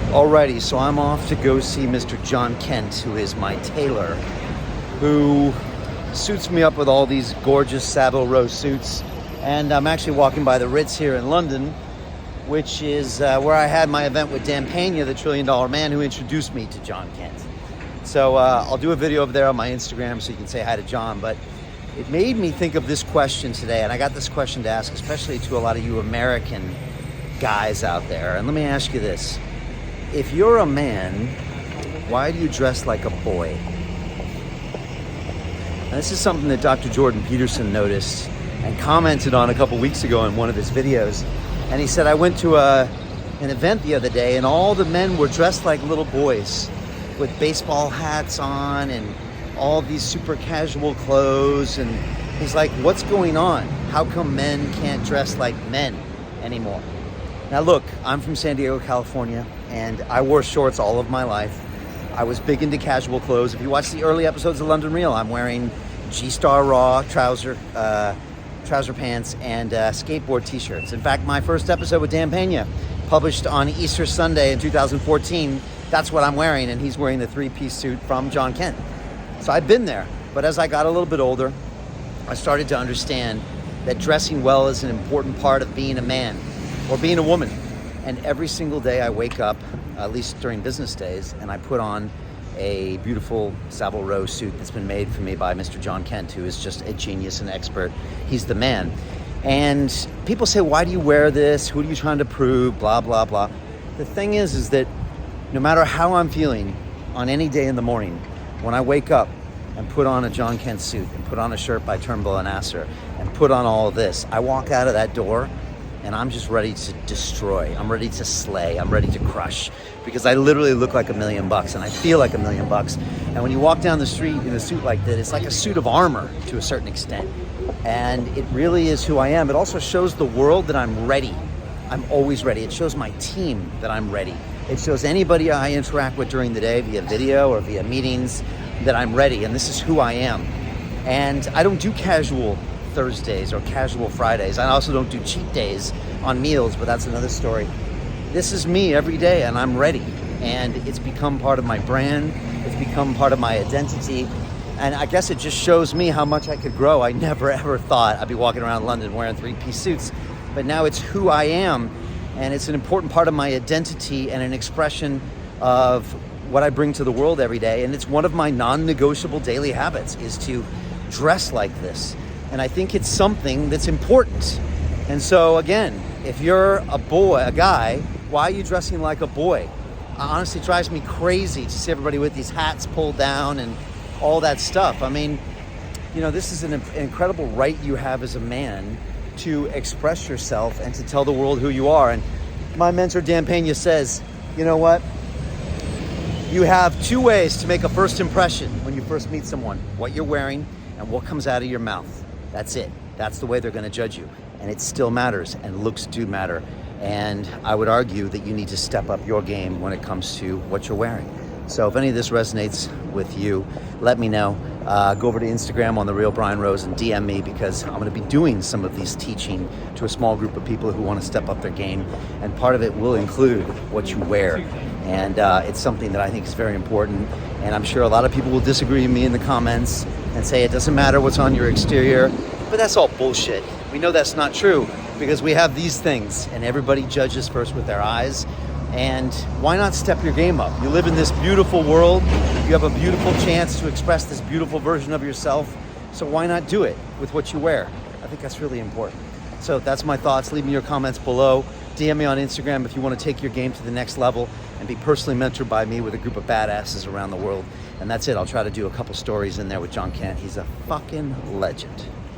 Alrighty, so I'm off to go see Mr. John Kent, who is my tailor, who suits me up with all these gorgeous Savile Row suits. And I'm actually walking by the Ritz here in London, which is where I had my event with Dan Pena, the $1 trillion man who introduced me to John Kent. So I'll do a video over there on my Instagram so you can say hi to John. But it made me think of this question today, and I got this question to ask, especially to a lot of you American guys out there. And let me ask you this. If you're a man, why do you dress like a boy? Now, this is something that Dr. Jordan Peterson noticed and commented on a couple weeks ago in one of his videos. And he said, I went to an event the other day and all the men were dressed like little boys with baseball hats on and all these super casual clothes. And he's like, what's going on? How come men can't dress like men anymore? Now look, I'm from San Diego, California, and I wore shorts all of my life. I was big into casual clothes. If you watch the early episodes of London Real, I'm wearing G-Star Raw trouser pants and skateboard t-shirts. In fact, my first episode with Dan Pena, published on Easter Sunday in 2014, that's what I'm wearing, and he's wearing the three-piece suit from John Kent. So I've been there, but as I got a little bit older, I started to understand that dressing well is an important part of being a man or being a woman. And every single day I wake up, at least during business days, and I put on a beautiful Savile Row suit that's been made for me by Mr. John Kent, who is just a genius and expert. He's the man. And people say, why do you wear this? Who are you trying to prove? Blah, blah, blah. The thing is that no matter how I'm feeling on any day in the morning, when I wake up and put on a John Kent suit and put on a shirt by Turnbull and Asser and put on all of this, I walk out of that door and I'm just ready to destroy. I'm ready to slay. I'm ready to crush, because I literally look like $1 million and I feel like $1 million. And when you walk down the street in a suit like that, it's like a suit of armor to a certain extent. And it really is who I am. It also shows the world that I'm ready. I'm always ready. It shows my team that I'm ready. It shows anybody I interact with during the day via video or via meetings that I'm ready. And this is who I am. And I don't do casual Thursdays or casual Fridays. I also don't do cheat days on meals, but that's another story. This is me every day, and I'm ready. And it's become part of my brand. It's become part of my identity. And I guess it just shows me how much I could grow. I never ever thought I'd be walking around London wearing three-piece suits, but now it's who I am, and it's an important part of my identity and an expression of what I bring to the world every day. And it's one of my non-negotiable daily habits is to dress like this. And I think it's something that's important. And so again, if you're a boy, a guy, why are you dressing like a boy? It honestly drives me crazy to see everybody with these hats pulled down and all that stuff. I mean, you know, this is an incredible right you have as a man to express yourself and to tell the world who you are. And my mentor, Dan Pena, says, you know what? You have two ways to make a first impression when you first meet someone: what you're wearing and what comes out of your mouth. That's it. That's the way they're going to judge you. And it still matters, and looks do matter. And I would argue that you need to step up your game when it comes to what you're wearing. So if any of this resonates with you, let me know. Go over to Instagram on The Real Brian Rose and DM me, because I'm going to be doing some of these teaching to a small group of people who want to step up their game. And part of it will include what you wear. And it's something that I think is very important. And I'm sure a lot of people will disagree with me in the comments and say it doesn't matter what's on your exterior. But that's all bullshit. We know that's not true, because we have these things and everybody judges first with their eyes. And why not step your game up? You live in this beautiful world. You have a beautiful chance to express this beautiful version of yourself. So why not do it with what you wear? I think that's really important. So that's my thoughts. Leave me your comments below. DM me on Instagram if you want to take your game to the next level and be personally mentored by me with a group of badasses around the world. And that's it. I'll try to do a couple stories in there with John Kent. He's a fucking legend.